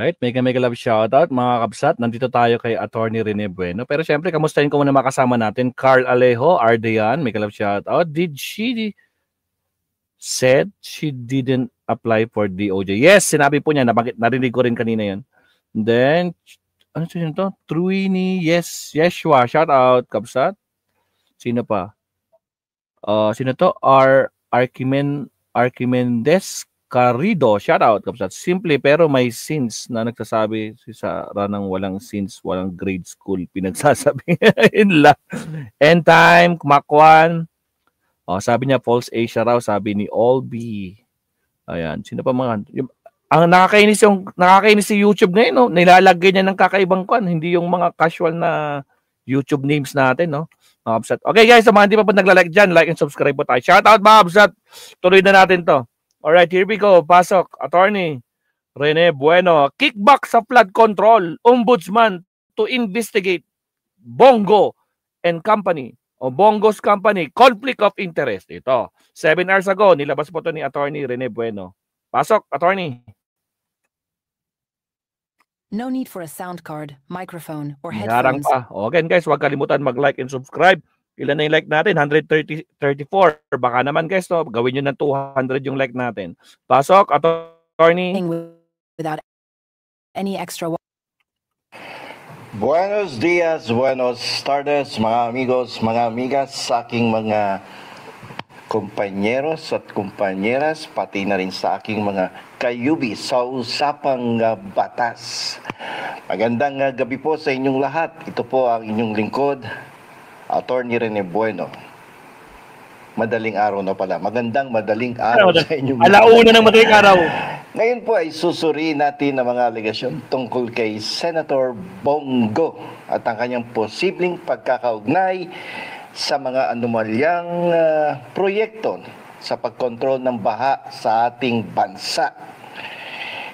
Alright, mega love shoutout mga kabsat. Nandito tayo kay Attorney Rene Bueno. Pero syempre, kamustahin ko muna makasama natin. Carl Alejo, Ardean, mega love shoutout. Did she said she didn't apply for DOJ? Yes, sinabi po niya. Narinig ko rin kanina yan. Then, ano yun to? Truini, yes, Yeshua, shoutout, kabsat. Sino pa? Sino to? Archimendes Carrido, shout out kapsat. Simple pero may sins na nagsasabi si Sarah ng walang sins, walang grade school pinagsasabi. Yun lang. End time, kumakwan. Sabi niya false Asia raw, sabi ni Olby. Ayan, sino pa mga ang nakakainis si YouTube ngayon, no? Nilalagay niya ng kakaibang kwan, hindi yung mga casual na YouTube names natin, no? Mga kabsat. Okay guys, sa mga hindi pa nagla-like dyan, like and subscribe po tayo. Shout out mga kabsat. Tuloy na natin to. Alright, here we go. Pasok, Attorney Rene Bueno. Kickback sa flood control. Ombudsman to investigate Bongo and Company o Bongo's Company. Conflict of interest. Ito. 7 hours ago, nilabas po ito ni Attorney Rene Bueno. Pasok, Attorney. No need for a sound card, microphone, or Harang headphones. pa. Okay guys, huwag kalimutan mag-like and subscribe. Ilan na yung like natin? 134. Baka naman guys, no? Gawin nyo ng 200 yung like natin. Pasok, Attorney. Without any extra. Buenos dias, buenos tardes, mga amigos, mga amigas, sa aking mga kumpanyeros at kumpanyeras, pati na rin sa aking mga kayubi sa usapang batas. Magandang gabi po sa inyong lahat. Ito po ang inyong lingkod, Attorney Rene Bueno. Madaling araw na pala. Magandang madaling araw sa inyong lahat. Alauna ng madaling araw. Ngayon po ay susuriin natin ang mga alegasyon tungkol kay Senator Bongo at ang kanyang posibleng pagkakaugnay sa mga anomalyang proyekto sa pagkontrol ng baha sa ating bansa.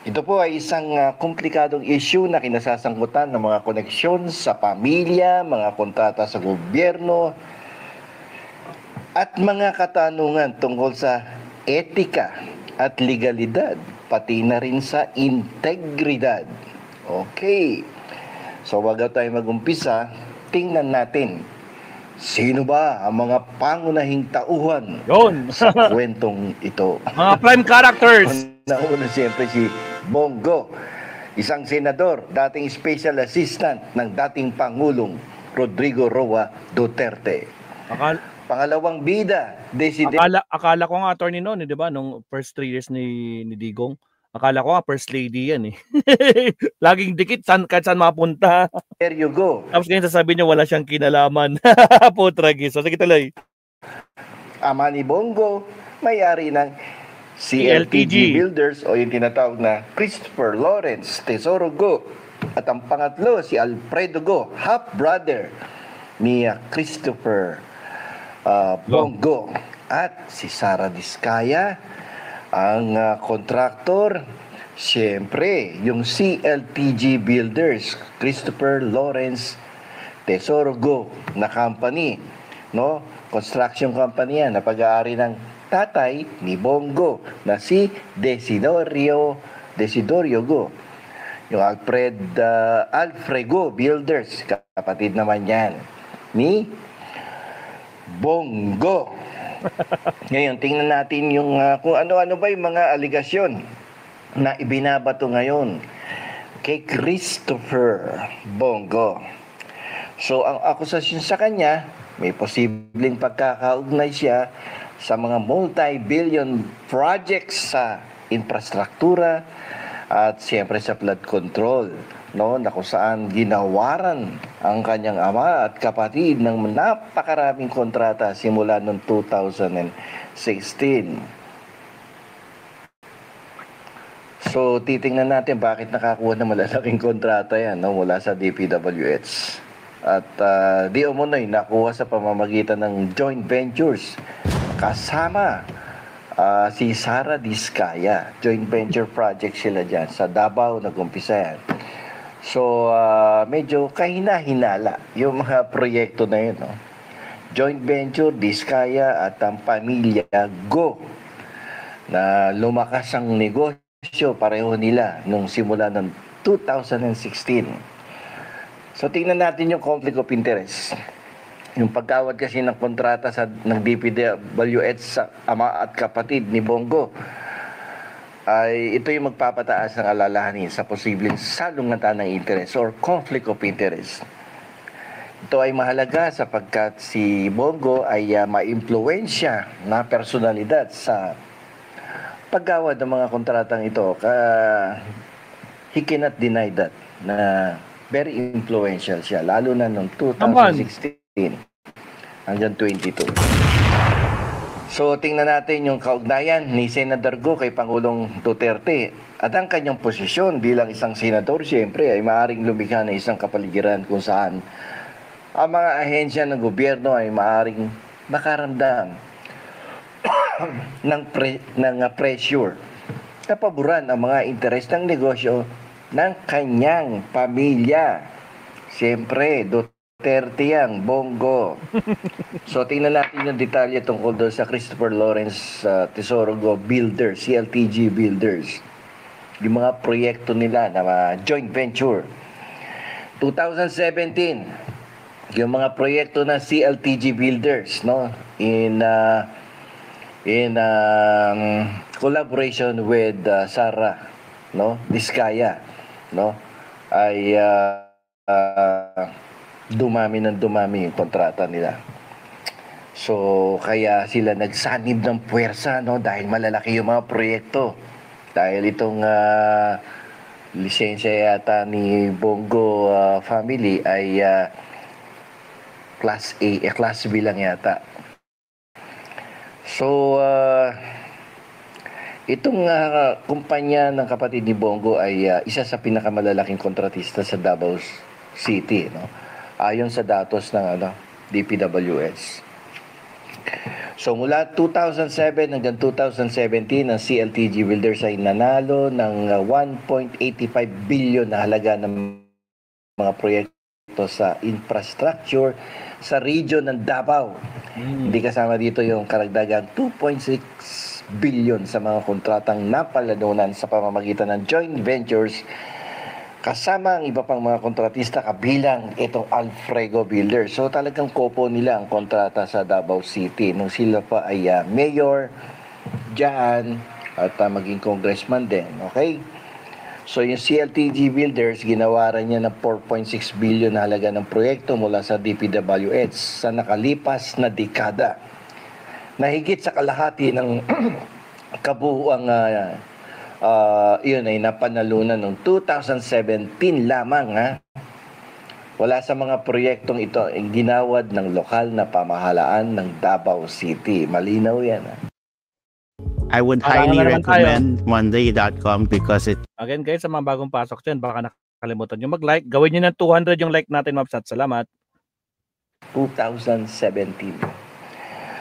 Ito po ay isang komplikadong issue na kinasasangkutan ng mga koneksyon sa pamilya, mga kontrata sa gobyerno, at mga katanungan tungkol sa etika at legalidad, pati na rin sa integridad. Okay. So bago tayo mag-umpisa, tingnan natin sino ba ang mga pangunahing tauhan sa kwentong ito. Mga prime characters. Nauna siyempre si Bongo, isang senador, dating special assistant ng dating Pangulong Rodrigo Roa Duterte. Pangalawang bida, akala ko nga attorney noon, di ba? Nung first 3 years ni Digong, akala ko nga first lady yan eh. Laging dikit kahit saan mapunta. There you go. Tapos ngayon sasabihin niya wala siyang kinalaman. Putragis. So sige tuloy. Ama ni Bongo, may-ari ng CLTG Builders o yung tinatawag na Christopher Lawrence Tesoro Go. At ang pangatlo, si Alfredo Go, half-brother ni Christopher Bongo. At si Sara Diskaya, ang kontraktor, siyempre, yung CLTG Builders, Christopher Lawrence Tesoro Go na company, no? Construction company yan na pag-aari ng tatay ni Bongo na si Desidorio Go. Yung Alfredo Builders, kapatid naman yan ni Bongo. Ngayon, tingnan natin yung kung ano-ano ba yung mga aligasyon na ibinabato ngayon kay Christopher Bongo. So, ang akusasyon sa kanya, may posibleng pagkakaugnay siya sa mga multi-billion projects sa infrastruktura at siyempre sa flood control, no, na kung saan ginawaran ang kanyang ama at kapatid ng napakaraming kontrata simula noong 2016. So, titingnan natin bakit nakakuha ng malalaking kontrata yan, no, mula sa DPWH. At di umunoy nakuha sa pamamagitan ng joint ventures kasama si Sara Diskaya. Joint venture project sila dyan sa Davao, nag-umpisa yan. So, medyo kahina-hinala yung mga proyekto na yun, no? Joint venture, Diskaya at ang pamilya Go na lumakas ang negosyo pareho nila nung simula ng 2016. So tingnan natin yung conflict of interest. Yung pagkawad kasi ng kontrata ng DPWH sa ama at kapatid ni Bongo ay ito yung magpapataas ng alalahanin sa posibleng salungatan ng interest or conflict of interest. Ito ay mahalaga sapagkat si Bongo ay maimpluwensya na personalidad sa paggawad ng mga kontratang ito. He cannot deny that na very influential siya, lalo na noong 2016 hanggang 22. So, tingnan natin yung kaugnayan ni Senator Go kay Pangulong Duterte at ang kanyang posisyon bilang isang senador, siyempre, ay maaaring lumikha ng isang kapaligiran kung saan ang mga ahensya ng gobyerno ay maaaring makaramdam ng pressure na paboran ang mga interes ng negosyo ng kanyang pamilya. Siyempre, Duterte yang Bongo. So, tingnan natin yung detalye tungkol doon sa Christopher Lawrence Tesoro Go Builders, CLTG Builders. Yung mga proyekto nila na joint venture. 2017, yung mga proyekto ng CLTG Builders, no? In collaboration with Sara, no? Diskaya, no? Ay dumami yung kontrata nila. So, kaya sila nagsanib ng puwersa, no? Dahil malalaki yung mga proyekto. Dahil itong lisensya yata ni Bongo family ay Class A, Class B lang yata. So, itong kumpanya ng kapatid ni Bongo ay isa sa pinakamalalaking kontratista sa Davao City, no? Ayon sa datos ng DPWH. So mula 2007 hanggang 2017, ang CLTG Builders ay nanalo ng 1.85 billion na halaga ng mga proyekto sa infrastructure sa region ng Davao. Hindi kasama dito yung karagdagang 2.6 billion sa mga kontratang napalanunan sa pamamagitan ng joint ventures kasama ang iba pang mga kontratista kabilang itong Alfrego Builders. So talagang kopo nila ang kontrata sa Davao City nung sila pa ay mayor dyan at maging congressman din. Okay? So yung CLTG Builders, ginawaran niya ng 4.6 billion na halaga ng proyekto mula sa DPWH sa nakalipas na dekada. Nahigit sa kalahati ng kabuuang yun ay napanalunan noong 2017 lamang. Wala sa mga proyektong ito ay ginawad ng lokal na pamahalaan ng Davao City. Malinaw yan. I would highly recommend monday.com because it... Again guys, sa mga bagong pasok dyan, baka nakalimutan nyo mag-like. Gawin nyo ng 200 yung like natin, Mabsat. Salamat. 2017.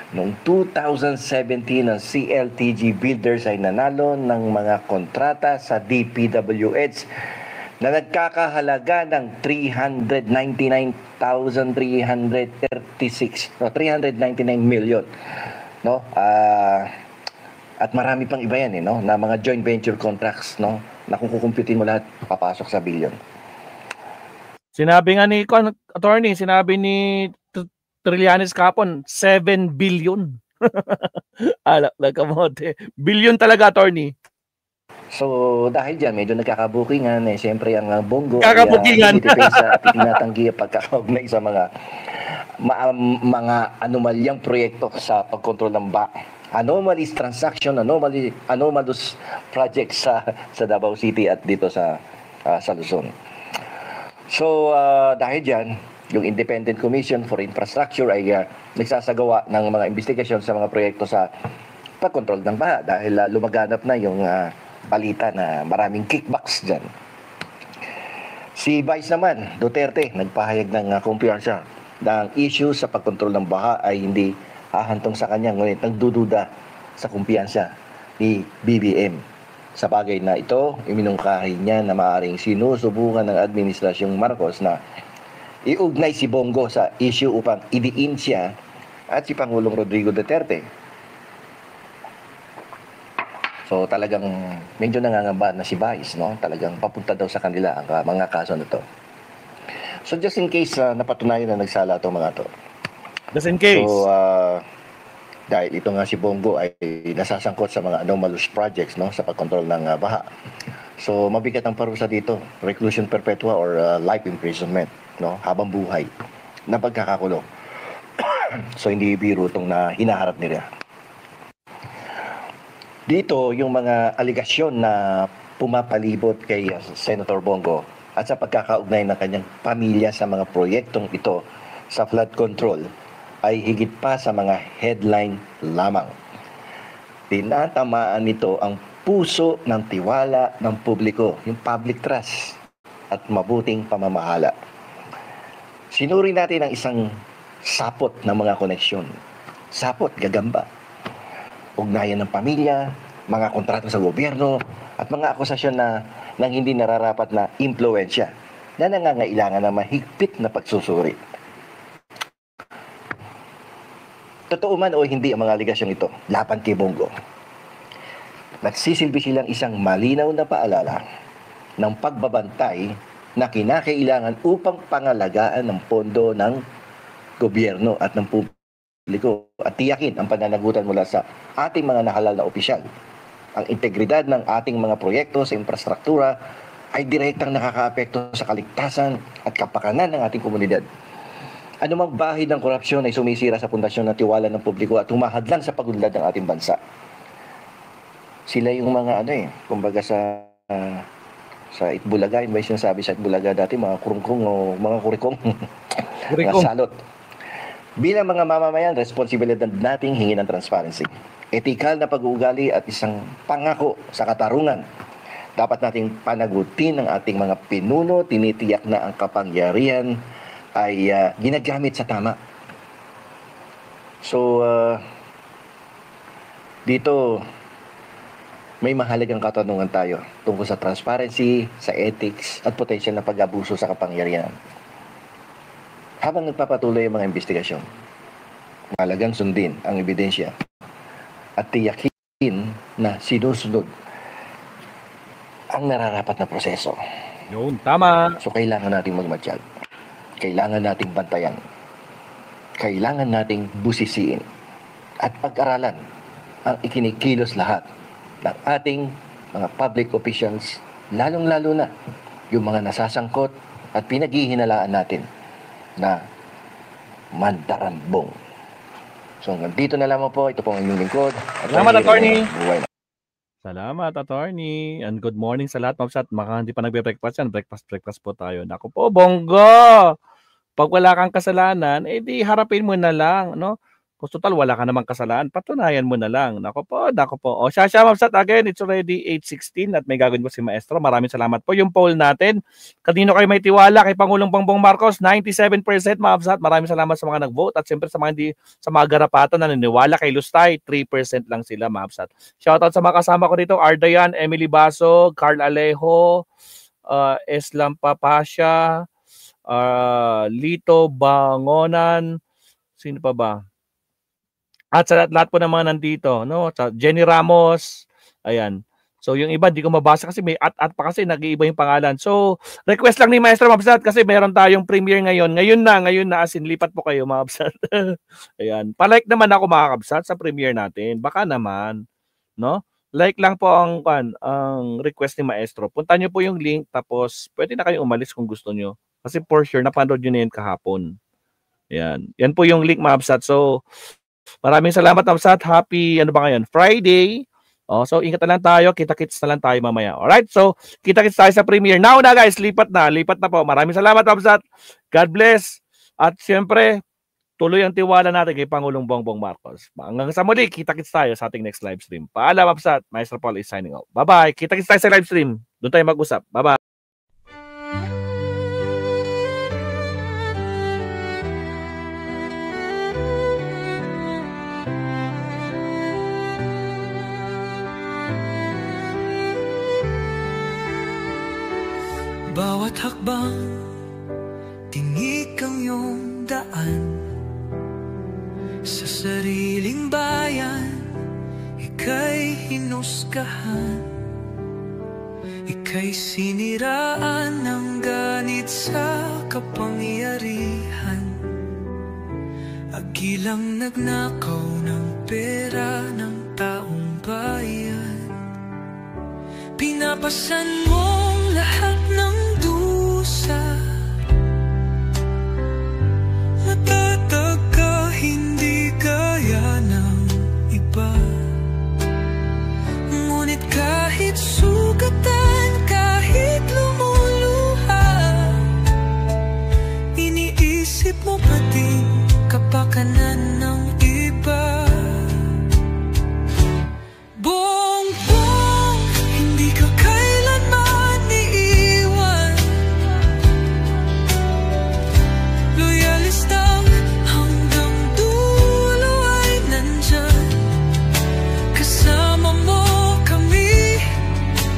Noong 2017, ang CLTG Builders ay nanalo ng mga kontrata sa DPWH na nagkakahalaga ng 399 million. No? At marami pang iba yan, no? Na mga joint venture contracts, no? Na kung kukumputin mo lahat, papasok sa billion. Sinabi nga ni attorney, sinabi ni Trillanes kapon, 7 billion. Alak na kamote. Billion talaga, attorney. So, dahil dyan, medyo nagkakabukingan. Siyempre, ang Bongo Kakabukingan. ay depensa at itinatanggi ang pagkakaugnay sa mga anomalyang proyekto sa pagkontrol ng anomalous transaction, anomalous projects sa Davao City at dito sa Luzon. So, dahil dyan, yung Independent Commission for Infrastructure ay nagsasagawa ng mga investigasyon sa mga proyekto sa pagkontrol ng baha dahil lumaganap na yung balita na maraming kickbacks dyan. Si Vice naman, Duterte, nagpahayag ng kumpiyansa na ang issue sa pagkontrol ng baha ay hindi hahantong sa kanya, ngunit nagdududa sa kumpiyansa ni BBM. Sa bagay na ito, iminungkahi niya na maaaring sinusubukan ng Administrasyong Marcos na iugnay si Bongo sa issue upang idiin siya at si Pangulong Rodrigo Duterte. So talagang medyo nangangamba na si Vice, no? Talagang papunta daw sa kanila ang mga kaso na to. So just in case napatunayan na nagsala itong mga to. Just in case. So dahil ito nga si Bongo ay nasasangkot sa mga anomalous projects, no, sa pagkontrol ng baha. So mabigat ang parusa dito, reclusion perpetua or life imprisonment, no, habang buhay na pagkakakulong. So hindi biro itong na hinaharap nila. Dito yung mga aligasyon na pumapalibot kay Senator Bongo at sa pagkakaugnay ng kanyang pamilya sa mga proyektong ito sa flood control ay higit pa sa mga headline lamang. Tinatamaan nito ang puso ng tiwala ng publiko, yung public trust at mabuting pamamahala. Sinuri natin ang isang sapot ng mga koneksyon. Sapot, gagamba. Ugnayan ng pamilya, mga kontrata sa gobyerno, at mga akusasyon na ng hindi nararapat na impluensya na nangangailangan ng mahigpit na pagsusuri. Totoo man o hindi ang mga aligasyong ito, laban kay Bongo, nagsisilbi silang isang malinaw na paalala ng pagbabantay na kinakailangan upang pangalagaan ng pondo ng gobyerno at ng publiko at tiyakin ang pananagutan mula sa ating mga nahalal na opisyal. Ang integridad ng ating mga proyekto sa infrastruktura ay direktang nakakaapekto sa kaligtasan at kapakanan ng ating komunidad. Anumang bahid ng korupsyon ay sumisira sa pundasyon ng tiwala ng publiko at humahadlang sa pagunlad ng ating bansa. Sila yung mga kumbaga sa Itbulaga, yung ba yung sinasabi sa Itbulaga dati, mga kurungkong o mga kurikong, mga salot. Bilang mga mamamayan, responsibilidad nating hingin ng transparency, etikal na pag-uugali at isang pangako sa katarungan. Dapat nating panagutin ang ating mga pinuno, tinitiyak na ang kapangyarihan ay ginagamit sa tama. So, dito, may mahalagang katanungan tayo tungkol sa transparency, sa ethics, at potential na pag-abuso sa kapangyarihan. Habang nagpapatuloy ang mga investigasyon, mahalagang sundin ang ebidensya at tiyakin na sinusunod ang nararapat na proseso. Yun, tama. So kailangan nating magmatsyag. Kailangan nating bantayan. Kailangan nating busisiin at pag-aralan ang ikinikilos lahat ng ating mga public officials, lalong-lalo na yung mga nasasangkot at pinaghihinalaan natin na mandarambong. So, dito na lamang po. Ito po ang inyong lingkod. Salamat, Attorney. Salamat, Attorney. And good morning sa lahat. Mabsat, maka hindi pa nagbe-breakfast yan. Breakfast po tayo. Naku po, Bongo! Pag wala kang kasalanan, di harapin mo na lang, no? Kung total, wala ka namang kasalanan, patunayan mo na lang. Nako po. O, siya, Mabsat, again, it's already 8:16 at may gagawin po si Maestro. Maraming salamat po. Yung poll natin, kanino kayo may tiwala kay Pangulong Bongbong Marcos? 97%, Mabsat. Maraming salamat sa mga nag-vote at siyempre sa mga garapatan na naniniwala kay Lustay, 3% lang sila, Mabsat. Shoutout sa mga kasama ko dito, Ardayan, Emily Baso, Carl Alejo, Eslam Papasya, Lito Bangonan, sino pa ba? At sa lahat po ng mga nandito, no? Sa Jenny Ramos, ayan. So yung iba hindi ko mabasa kasi may at pa kasi nag-iiba yung pangalan. So request lang ni Maestro Mabsat kasi meron tayong premiere ngayon. Ngayon na as in lipat po kayo Mabsat. Ayan. Pa-like naman ako mga Kabsat sa premiere natin. Baka naman, no? Like lang po ang request ni Maestro. Punta niyo po yung link tapos pwede na kayong umalis kung gusto niyo. Kasi for sure napanood niyo na yun kahapon. Ayan. Yan po yung link Mabsat. So maraming salamat, Mabsat. Happy, Friday. So, ingat na lang tayo. Kita-kits na lang tayo mamaya. Alright? So, kita-kits tayo sa premiere. Now na, guys. Lipat na po. Maraming salamat, Mabsat. God bless. At siyempre, tuloy ang tiwala natin kay Pangulong Bongbong Marcos. Hanggang sa muli, kita-kits tayo sa ating next live stream. Paalam, Mabsat. Maestro Paul is signing out. Bye-bye. Kita-kits tayo sa live stream. Doon tayo mag-usap. Bye-bye. Bawat hakbang, tinik ang iyong daan. Sa sariling bayan, ika'y hinusgahan, ika'y siniraan ng ganit sa kapangyarihan. Agilang nagnakaw ng pera ng taong bayan, pinapasan mong lahat ng dusa. Matatag ka, hindi gaya ng iba. Ngunit kahit sugatan, kahit lumuluha, iniisip mo pa din kapakanan ng iba. Bongbong, hindi ka kailanman iiwan. Loyalista hanggang dulo ay nandyan. Kasama mo kami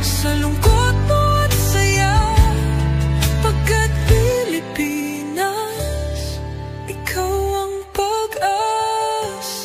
sa lungkot mo at saya. Pagkat Pilipinas, ikaw ang pag-asa.